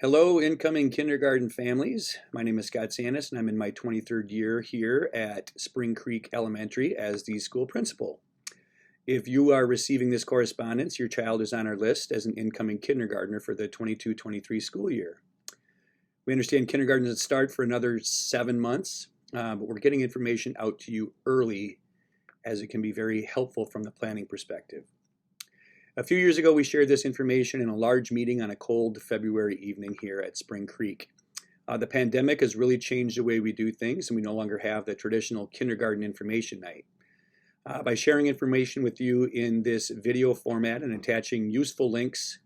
Hello, incoming kindergarten families. My name is Scott Sanis, and I'm in my 23rd year here at Spring Creek Elementary as the school principal. If you are receiving this correspondence, your child is on our list as an incoming kindergartner for the 22-23 school year. We understand kindergarten doesn't start for another 7 months, but we're getting information out to you early as it can be very helpful from the planning perspective. A few years ago, we shared this information in a large meeting on a cold February evening here at Spring Creek. The pandemic has really changed the way we do things, and we no longer have the traditional kindergarten information night. By sharing information with you in this video format and attaching useful links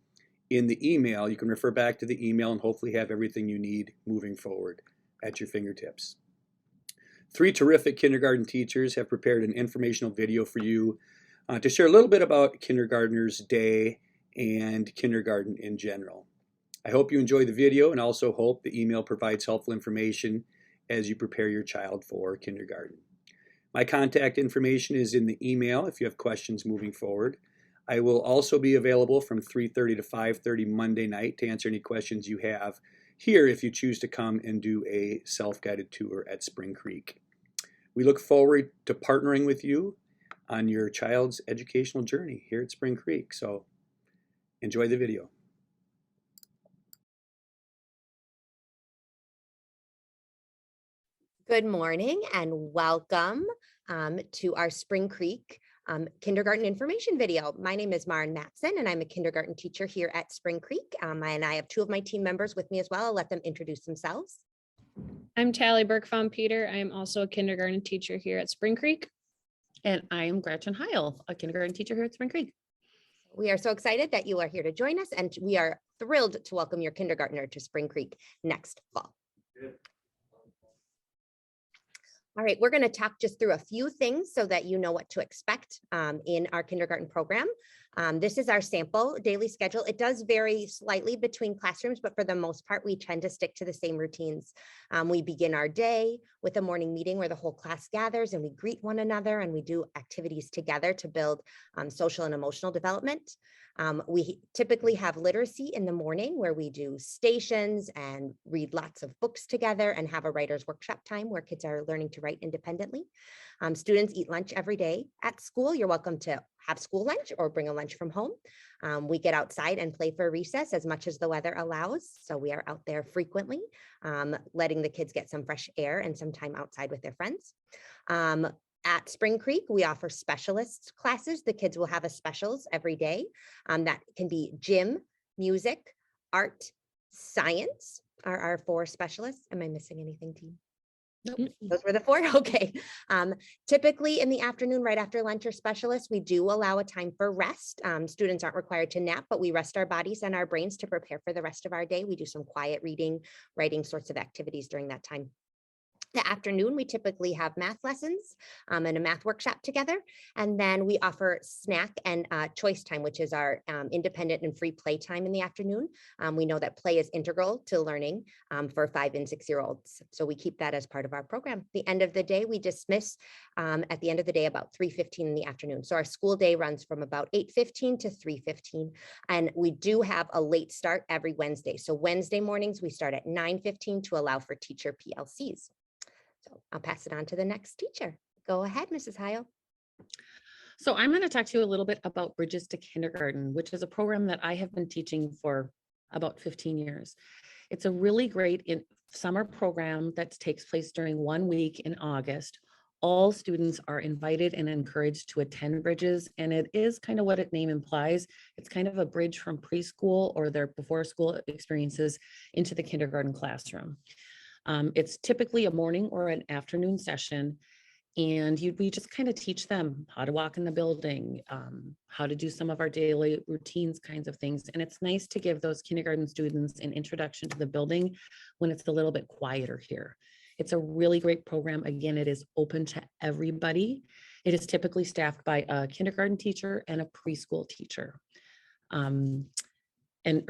in the email, you can refer back to the email and hopefully have everything you need moving forward at your fingertips. 3 terrific kindergarten teachers have prepared an informational video for you to share a little bit about Kindergartners Day and kindergarten in general. I hope you enjoy the video and also hope the email provides helpful information as you prepare your child for kindergarten. My contact information is in the email if you have questions moving forward. I will also be available from 3:30 to 5:30 Monday night to answer any questions you have here if you choose to come and do a self-guided tour at Spring Creek. We look forward to partnering with you on your child's educational journey here at Spring Creek. So enjoy the video. Good morning and welcome to our Spring Creek kindergarten information video. My name is Maren Matson and I'm a kindergarten teacher here at Spring Creek. And I have 2 of my team members with me as well. I'll let them introduce themselves. I'm Tally Bergbaum-Peter. I am also a kindergarten teacher here at Spring Creek. And I am Gretchen Heil, a kindergarten teacher here at Spring Creek. We are so excited that you are here to join us, and we are thrilled to welcome your kindergartner to Spring Creek next fall. All right, we're going to talk just through a few things so that you know what to expect in our kindergarten program. This is our sample daily schedule. It does vary slightly between classrooms, but for the most part, we tend to stick to the same routines. We begin our day with a morning meeting where the whole class gathers and we greet one another and we do activities together to build social and emotional development. We typically have literacy in the morning where we do stations and read lots of books together and have a writer's workshop time where kids are learning to write independently. Students eat lunch every day at school. You're welcome to have school lunch or bring a lunch from home. We get outside and play for recess as much as the weather allows. So we are out there frequently, letting the kids get some fresh air and some time outside with their friends. At Spring Creek, we offer specialist classes. The kids will have a specials every day. That can be gym, music, art, science are our 4 specialists. Am I missing anything, team? Nope. Those were the 4. Okay. Typically in the afternoon, right after lunch or specialists, we do allow a time for rest. Students aren't required to nap, but we rest our bodies and our brains to prepare for the rest of our day. We do some quiet reading, writing sorts of activities during that time. The afternoon, we typically have math lessons and a math workshop together. And then we offer snack and choice time, which is our independent and free play time in the afternoon. We know that play is integral to learning for 5 and 6-year-olds. So we keep that as part of our program. The end of the day, we dismiss at the end of the day about 3:15 in the afternoon. So our school day runs from about 8:15 to 3:15. And we do have a late start every Wednesday. So Wednesday mornings, we start at 9:15 to allow for teacher PLCs. So I'll pass it on to the next teacher. Go ahead, Mrs. Heil. So I'm going to talk to you a little bit about Bridges to Kindergarten, which is a program that I have been teaching for about 15 years. It's a really great summer program that takes place during 1 week in August. All students are invited and encouraged to attend Bridges, and it is kind of what its name implies. It's kind of a bridge from preschool or their before school experiences into the kindergarten classroom. It's typically a morning or an afternoon session, and we just kind of teach them how to walk in the building, how to do some of our daily routines kinds of things. And it's nice to give those kindergarten students an introduction to the building when it's a little bit quieter here. It's a really great program. Again, it is open to everybody. It is typically staffed by a kindergarten teacher and a preschool teacher. And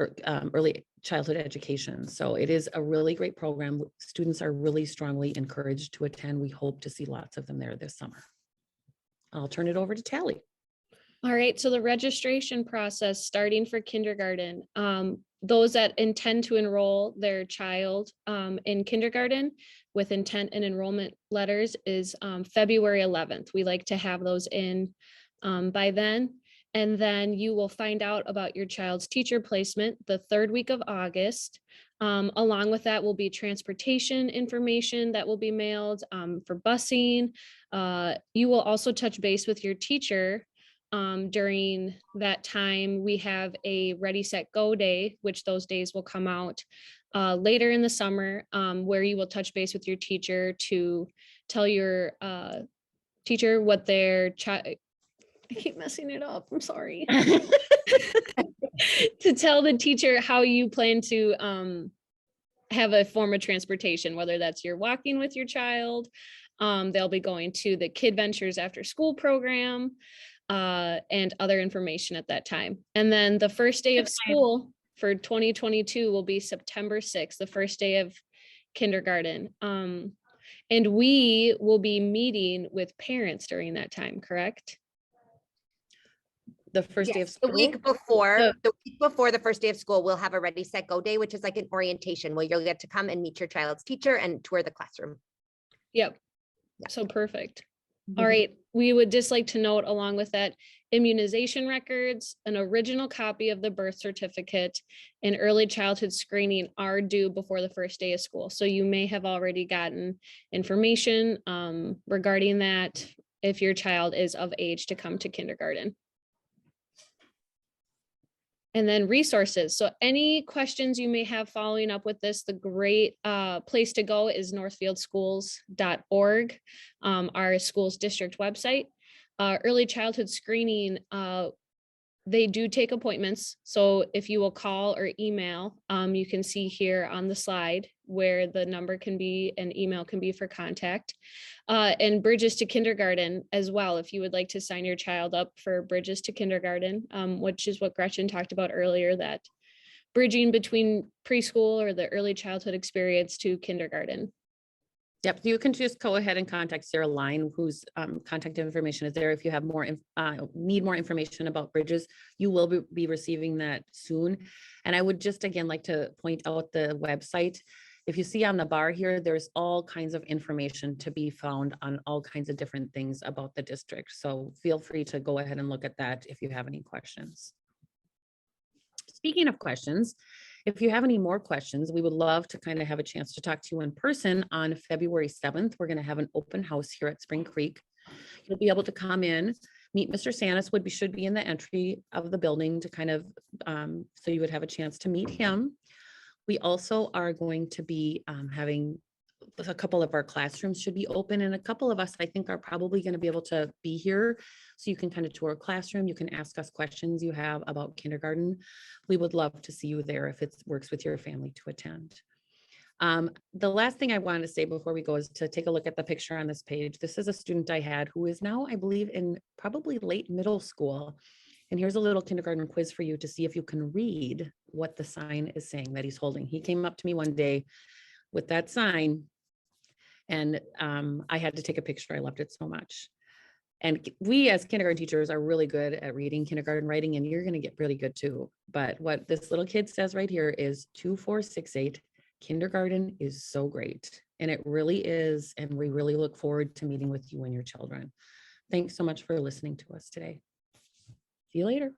early childhood education. So it is a really great program. Students are really strongly encouraged to attend. We hope to see lots of them there this summer. I'll turn it over to Tally. All right, so the registration process starting for kindergarten, those that intend to enroll their child in kindergarten with intent and enrollment letters is February 11th. We like to have those in by then. And then you will find out about your child's teacher placement the third week of August. Along with that will be transportation information that will be mailed for busing. You will also touch base with your teacher during that time. We have a Ready, Set, Go day, which those days will come out later in the summer, where you will touch base with your teacher to tell your teacher what their child, I keep messing it up, I'm sorry. To tell the teacher how you plan to have a form of transportation, whether that's you're walking with your child, they'll be going to the Kid Ventures after school program, and other information at that time. And then the first day of school for 2022 will be September 6th, the first day of kindergarten. And we will be meeting with parents during that time, correct? The first day of Yes, school? the week before the first day of school, we'll have a Ready, Set, Go day, which is like an orientation where you'll get to come and meet your child's teacher and tour the classroom. Yep. Yeah. So perfect. All right. We would just like to note along with that, immunization records, an original copy of the birth certificate, and early childhood screening are due before the first day of school. So you may have already gotten information regarding that if your child is of age to come to kindergarten. And then resources. So any questions you may have following up with this, the great place to go is northfieldschools.org, our schools district website. Early childhood screening, they do take appointments. So if you will call or email, you can see here on the slide where the number can be and email can be for contact. And Bridges to Kindergarten as well, if you would like to sign your child up for Bridges to Kindergarten, which is what Gretchen talked about earlier, that bridging between preschool or the early childhood experience to kindergarten. Yep, you can just go ahead and contact Sarah Line, whose contact information is there. If you have more, need more information about Bridges, you will be receiving that soon. And I would just again like to point out the website. If you see on the bar here, there's all kinds of information to be found on all kinds of different things about the district. So feel free to go ahead and look at that if you have any questions. Speaking of questions, if you have any more questions, we would love to kind of have a chance to talk to you in person on February 7th. We're going to have an open house here at Spring Creek. You'll be able to come in, meet Mr. Sanis, should be in the entry of the building to kind of, so you would have a chance to meet him. We also are going to be having a couple of our classrooms should be open, and a couple of us I think are probably going to be able to be here, so you can kind of tour a classroom. You can ask us questions you have about kindergarten. We would love to see you there if it works with your family to attend. The last thing I wanted to say before we go is to take a look at the picture on this page. This is a student I had who is now, I believe, in probably late middle school. And here's a little kindergarten quiz for you to see if you can read what the sign is saying that he's holding. He came up to me one day with that sign, and I had to take a picture. I loved it so much. And we as kindergarten teachers are really good at reading kindergarten writing, and you're going to get really good too. But what this little kid says right here is 2468. Kindergarten is so great. And it really is. And we really look forward to meeting with you and your children. Thanks so much for listening to us today. See you later.